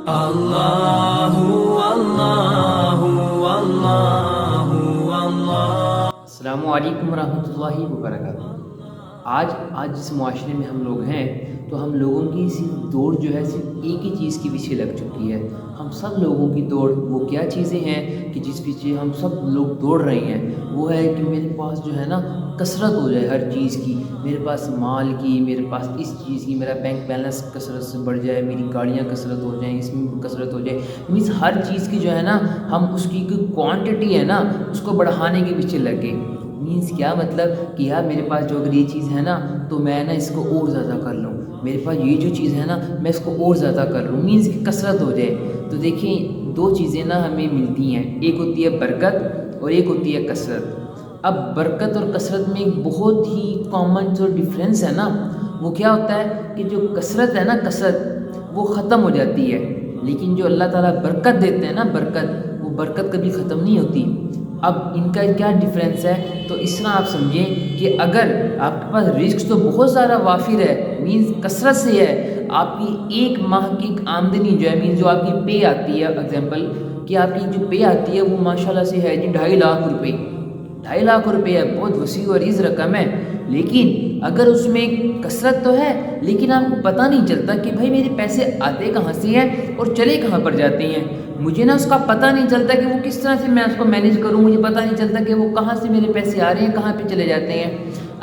اللہ اللہ اللہ اللہ۔ السلام علیکم ورحمۃ اللہ وبرکاتہ۔ آج جس معاشرے میں ہم لوگ ہیں تو ہم لوگوں کی صرف دوڑ جو ہے صرف ایک ہی چیز کے پیچھے لگ چکی ہے۔ ہم سب لوگوں کی دوڑ وہ کیا چیزیں ہیں کہ جس پیچھے ہم سب لوگ دوڑ رہے ہیں، وہ ہے کہ میرے پاس جو ہے نا کثرت ہو جائے ہر چیز کی، میرے پاس مال کی، میرے پاس اس چیز کی، میرا بینک بیلنس کثرت سے بڑھ جائے، میری گاڑیاں کثرت ہو جائیں، اس میں کثرت ہو جائے۔ مینس ہر چیز کی جو ہے نا ہم اس کی کوانٹٹی ہے نا اس کو بڑھانے کے پیچھے لگے۔ مینس کیا مطلب کہ یار میرے پاس جو اگر یہ چیز ہے نا تو میں نا اس کو اور زیادہ کر لوں، میرے پاس یہ جو چیز ہے نا میں اس کو اور زیادہ کر لوں، مینس کہ کثرت ہو جائے۔ تو دیکھیں دو چیزیں نا ہمیں ملتی ہیں، ایک ہوتی ہے برکت اور ایک ہوتی ہے کثرت۔ اب برکت اور کثرت میں ایک بہت ہی کامن جو ڈفرینس ہے نا وہ کیا ہوتا ہے کہ جو کثرت ہے نا کثرت وہ ختم ہو جاتی ہے، لیکن جو اللہ تعالیٰ برکت دیتے ہیں نا برکت، وہ برکت کبھی ختم نہیں ہوتی۔ اب ان کا کیا ڈفرینس ہے تو اس طرح آپ سمجھیں کہ اگر آپ کے پاس رزق تو بہت سارا وافر ہے، مینس کثرت سے ہے، آپ کی ایک ماہ کی آمدنی جو ہے مینس جو آپ کی پے آتی ہے، اگزامپل کہ آپ کی جو پے آتی ہے وہ ماشاءاللہ سے ہے جی 2.5 لاکھ روپے، 2.5 لاکھ روپے ہے، بہت وسیع و عریض رقم ہے۔ لیکن اگر اس میں کثرت تو ہے لیکن آپ کو پتہ نہیں چلتا کہ بھائی میرے پیسے آتے کہاں سے ہیں اور چلے کہاں پر جاتے ہیں، مجھے نا اس کا پتہ نہیں چلتا کہ وہ کس طرح سے میں اس کو مینیج کروں، مجھے پتہ نہیں چلتا کہ وہ کہاں سے میرے پیسے آ رہے ہیں کہاں پہ چلے جاتے ہیں۔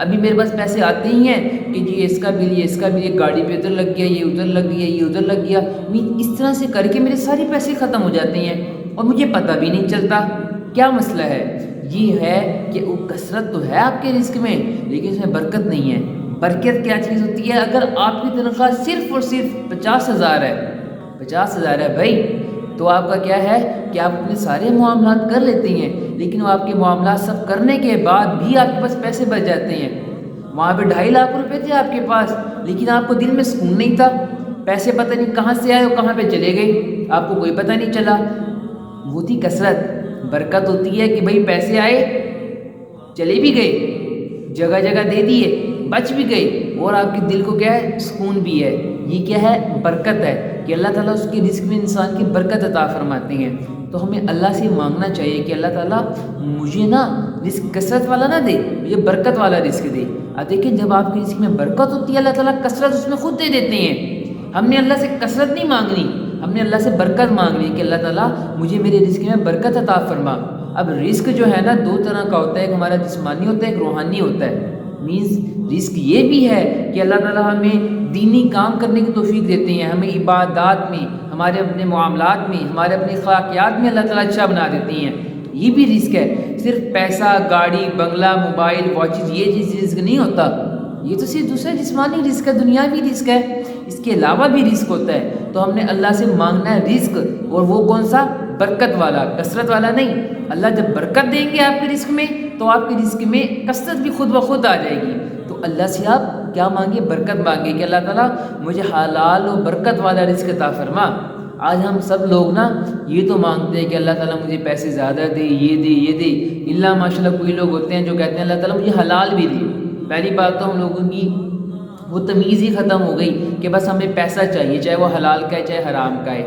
ابھی میرے پاس پیسے آتے ہی ہیں کہ جی اس کا بل، یہ اس کا بل، یہ گاڑی پہ ادھر لگ گیا، یہ ادھر لگ گیا، یہ ادھر لگ گیا، اس طرح سے کر کے میرے سارے پیسے ختم ہو جاتے ہیں اور مجھے پتہ بھی نہیں چلتا۔ کیا مسئلہ ہے؟ یہ ہے کہ وہ کثرت تو ہے آپ کے رزق میں لیکن اس میں برکت نہیں ہے۔ برکت کیا چیز ہوتی ہے؟ اگر آپ کی تنخواہ صرف اور صرف 50,000 ہے، 50,000 ہے بھائی، تو آپ کا کیا ہے کہ آپ اپنے سارے معاملات کر لیتے ہیں، لیکن وہ آپ کے معاملات سب کرنے کے بعد بھی آپ کے پاس پیسے بچ جاتے ہیں۔ وہاں پہ 2.5 لاکھ روپے تھے آپ کے پاس لیکن آپ کو دل میں سکون نہیں تھا، پیسے پتہ نہیں کہاں سے آئے اور کہاں پہ چلے گئے، آپ کو کوئی پتہ نہیں چلا۔ وہ تھی کثرت۔ برکت ہوتی ہے کہ بھائی پیسے آئے، چلے بھی گئے، جگہ جگہ دے دیے، بچ بھی گئے اور آپ کے دل کو کیا ہے سکون بھی ہے۔ یہ کیا ہے؟ برکت ہے کہ اللہ تعالیٰ اس کے رزق میں انسان کی برکت عطا فرماتے ہیں۔ تو ہمیں اللہ سے مانگنا چاہیے کہ اللہ تعالیٰ مجھے نا رزق کثرت والا نہ دے، مجھے برکت والا رزق دے۔ اب دیکھیں جب آپ کے رزق میں برکت ہوتی ہے اللہ تعالیٰ کثرت اس میں خود دے دیتے ہیں۔ ہم نے اللہ سے کثرت نہیں مانگنی، ہم نے اللہ سے برکت مانگنی کہ اللہ تعالیٰ مجھے میرے رزق میں برکت عطا فرما۔ اب رزق جو ہے نا دو طرح کا ہوتا ہے، ایک ہمارا جسمانی ہوتا ہے، ایک روحانی ہوتا ہے۔ مینس رزق یہ بھی ہے کہ اللہ تعالیٰ ہمیں دینی کام کرنے کی توفیق دیتے ہیں، ہمیں عبادات میں، ہمارے اپنے معاملات میں، ہمارے اپنے اخلاقیات میں اللہ تعالیٰ اچھا بنا دیتے ہیں، یہ بھی رزق ہے۔ صرف پیسہ، گاڑی، بنگلہ، موبائل، واچز یہ چیز رزق نہیں ہوتا، یہ تو صرف دوسرا جسمانی رزق ہے، دنیاوی رزق ہے، اس کے علاوہ بھی رزق ہوتا ہے۔ تو ہم نے اللہ سے مانگنا ہے رزق، اور وہ کون سا؟ برکت والا، کثرت والا نہیں۔ اللہ جب برکت دیں گے آپ کے رزق میں تو آپ کے رزق میں کثرت بھی خود بخود آ جائے گی۔ تو اللہ سے آپ کیا مانگے؟ برکت مانگے کہ اللہ تعالیٰ مجھے حلال و برکت والا رزق عطا فرما۔ آج ہم سب لوگ نا یہ تو مانگتے ہیں کہ اللہ تعالیٰ مجھے پیسے زیادہ دے، یہ دے، یہ دے۔ اللہ ماشاءاللہ کوئی لوگ ہوتے ہیں جو کہتے ہیں اللہ تعالیٰ مجھے حلال بھی دے۔ پہلی بات تو ہم لوگوں کی وہ تمیز ہی ختم ہو گئی کہ بس ہمیں پیسہ چاہیے، چاہے وہ حلال کا ہے چاہے حرام کا ہے۔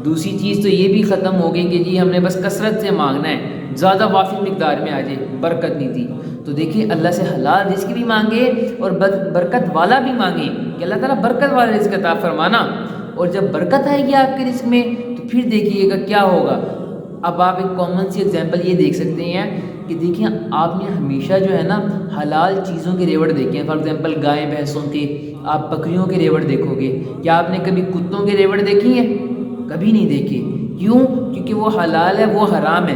دوسری چیز تو یہ بھی ختم ہو گئی کہ جی ہم نے بس کثرت سے مانگنا ہے، زیادہ وافر مقدار میں آ جائے، برکت نہیں تھی۔ تو دیکھیں اللہ سے حلال رزق بھی مانگے اور برکت والا بھی مانگے کہ اللہ تعالیٰ برکت والا رزق عطا فرمانا۔ اور جب برکت آئے گی آپ کے رزق میں تو پھر دیکھیے گا کیا ہوگا۔ اب آپ ایک کامن سی ایگزامپل یہ دیکھ سکتے ہیں کہ دیکھیں آپ نے ہمیشہ جو ہے نا حلال چیزوں کے ریوڑ دیکھے ہیں، فار ایگزامپل گائے بھینسوں کے، آپ بکریوں کے ریوڑ دیکھو گے۔ کیا آپ نے کبھی کتوں کے ریوڑ دیکھی ہیں؟ کبھی نہیں دیکھے۔ کیوں؟ کیونکہ وہ حلال ہے، وہ حرام ہے۔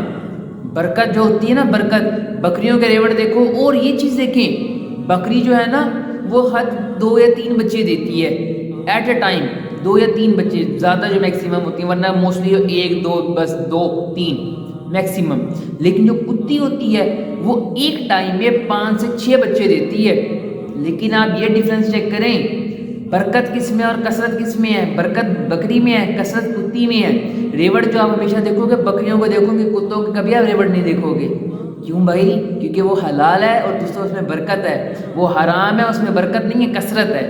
برکت جو ہوتی ہے نا برکت، بکریوں کے ریوڑ دیکھو۔ اور یہ چیز دیکھیں بکری جو ہے نا وہ حد 2 یا 3 بچے دیتی ہے ایٹ اے ٹائم، 2 یا 3 بچے زیادہ جو میکسیمم ہوتی ہیں، ورنہ موسٹلی 1 2 بس 2 3 میکسیمم۔ لیکن جو کتی ہوتی ہے وہ ایک ٹائم میں 5 سے 6 بچے دیتی ہے۔ لیکن آپ یہ ڈیفرنس چیک کریں برکت کس میں اور کثرت کس میں ہے؟ برکت بکری میں ہے، کثرت کتی میں ہے۔ ریوڑ جو آپ ہمیشہ دیکھو گے بکریوں کو دیکھو گے، کتوں کو کبھی آپ ریوڑ نہیں دیکھو گے۔ کیوں بھائی؟ کیونکہ وہ حلال ہے اور دوسرا اس میں برکت ہے، وہ حرام ہے اس میں برکت نہیں ہے، کثرت ہے۔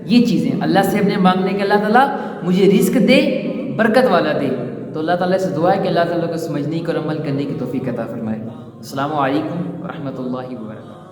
یہ چیزیں اللہ سے اپنے مانگنے کے اللہ تعالیٰ مجھے رزق دے، برکت والا دے۔ تو اللہ تعالیٰ سے دعا ہے کہ اللہ تعالیٰ کو سمجھنے کی اور عمل کرنے کی توفیق عطا فرمائے۔ السلام علیکم ورحمۃ اللہ وبرکاتہ۔